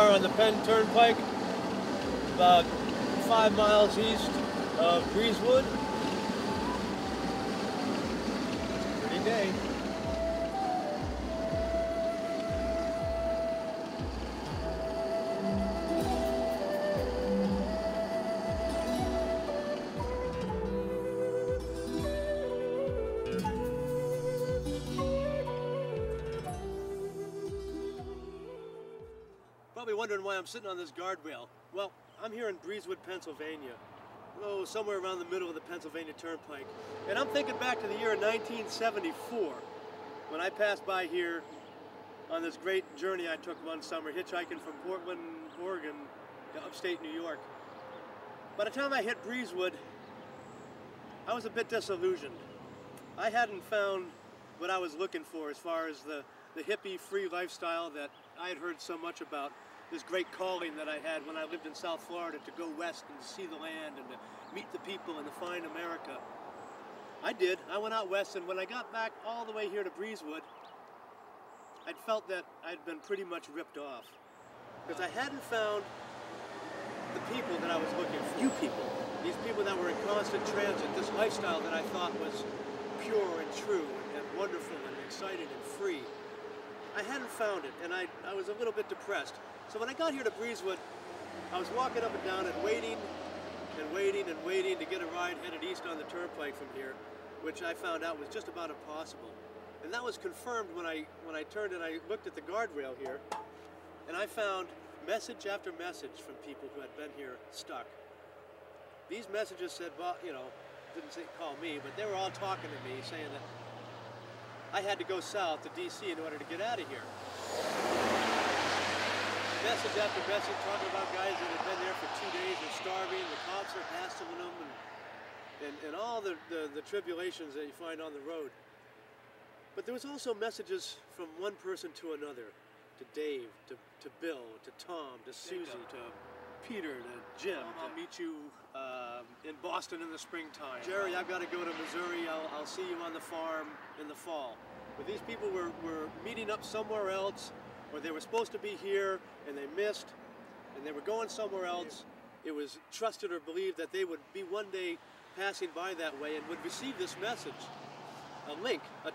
are on the Penn Turnpike, about 5 miles east of Breezewood. Pretty day. Probably wondering why I'm sitting on this guardrail. Well, I'm here in Breezewood, Pennsylvania. Oh, somewhere around the middle of the Pennsylvania Turnpike. And I'm thinking back to the year 1974, when I passed by here on this great journey I took one summer, hitchhiking from Portland, Oregon to upstate New York. By the time I hit Breezewood, I was a bit disillusioned. I hadn't found what I was looking for as far as the hippie, free lifestyle that I had heard so much about. This great calling that I had when I lived in South Florida to go west and to see the land and to meet the people and to find America. I did. I went out west, and when I got back all the way here to Breezewood, I'd felt that I'd been pretty much ripped off because I hadn't found the people that I was looking for. You people, these people that were in constant transit, this lifestyle that I thought was pure and true and wonderful and exciting and free. I hadn't found it, and I was a little bit depressed. So when I got here to Breezewood, I was walking up and down and waiting and waiting and waiting to get a ride headed east on the turnpike from here, which I found out was just about impossible. And that was confirmed when I turned and I looked at the guardrail here, and I found message after message from people who had been here stuck. These messages said, well, you know, didn't say call me, but they were all talking to me, saying that I had to go south to D.C. in order to get out of here. Message after message talking about guys that had been there for 2 days and starving, the cops are hassling them, and all the tribulations that you find on the road. But there was also messages from one person to another, to Dave, to Bill, to Tom, to Susie, to Peter, to Jim. I'll meet you in Boston in the springtime. Jerry, I've got to go to Missouri. I'll see you on the farm in the fall. But these people were meeting up somewhere else, or they were supposed to be here and they missed, and they were going somewhere else. It was trusted or believed that they would be one day passing by that way and would receive this message, a link, a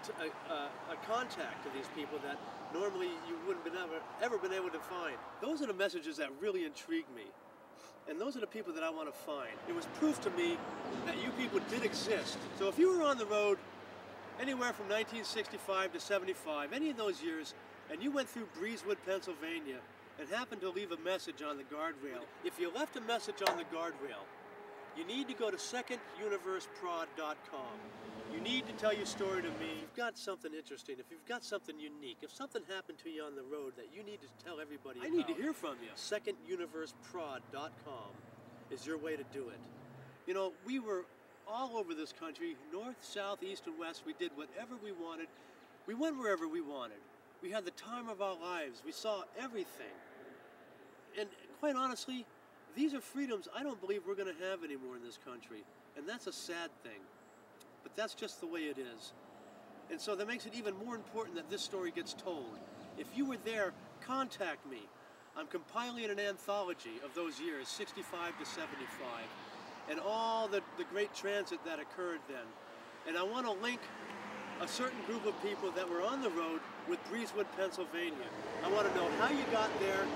contact to these people that normally you wouldn't have ever been able to find. Those are the messages that really intrigue me, and those are the people that I want to find. It was proof to me that you people did exist. So if you were on the road anywhere from 1965 to 75, any of those years, and you went through Breezewood, Pennsylvania, and happened to leave a message on the guardrail, if you left a message on the guardrail, you need to go to seconduniverseprod.com. You need to tell your story to me. If you've got something interesting, if you've got something unique, if something happened to you on the road that you need to tell everybody about, I need to hear from you. Seconduniverseprod.com is your way to do it. You know, we were all over this country, north, south, east, and west. We did whatever we wanted. We went wherever we wanted. We had the time of our lives. We saw everything. And quite honestly, these are freedoms I don't believe we're going to have anymore in this country. And that's a sad thing. But that's just the way it is. And so that makes it even more important that this story gets told. If you were there, contact me. I'm compiling an anthology of those years, 65 to 75, and all the great transit that occurred then. And I want to link a certain group of people that were on the road with Breezewood, Pennsylvania. I want to know how you got there,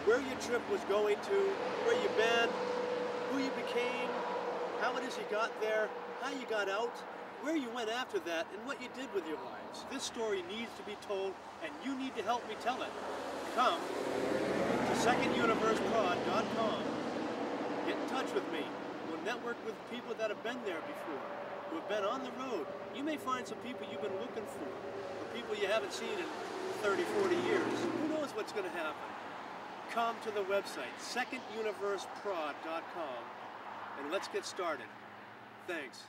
where your trip was going to, where you've been, who you became, how it is you got there, how you got out, where you went after that, and what you did with your lives. This story needs to be told, and you need to help me tell it. Come to seconduniverseprod.com. Get in touch with me. We'll network with people that have been there before, who have been on the road. You may find some people you've been looking for, or people you haven't seen in 30, 40 years. Who knows what's going to happen? Come to the website, seconduniverseprod.com, and let's get started. Thanks.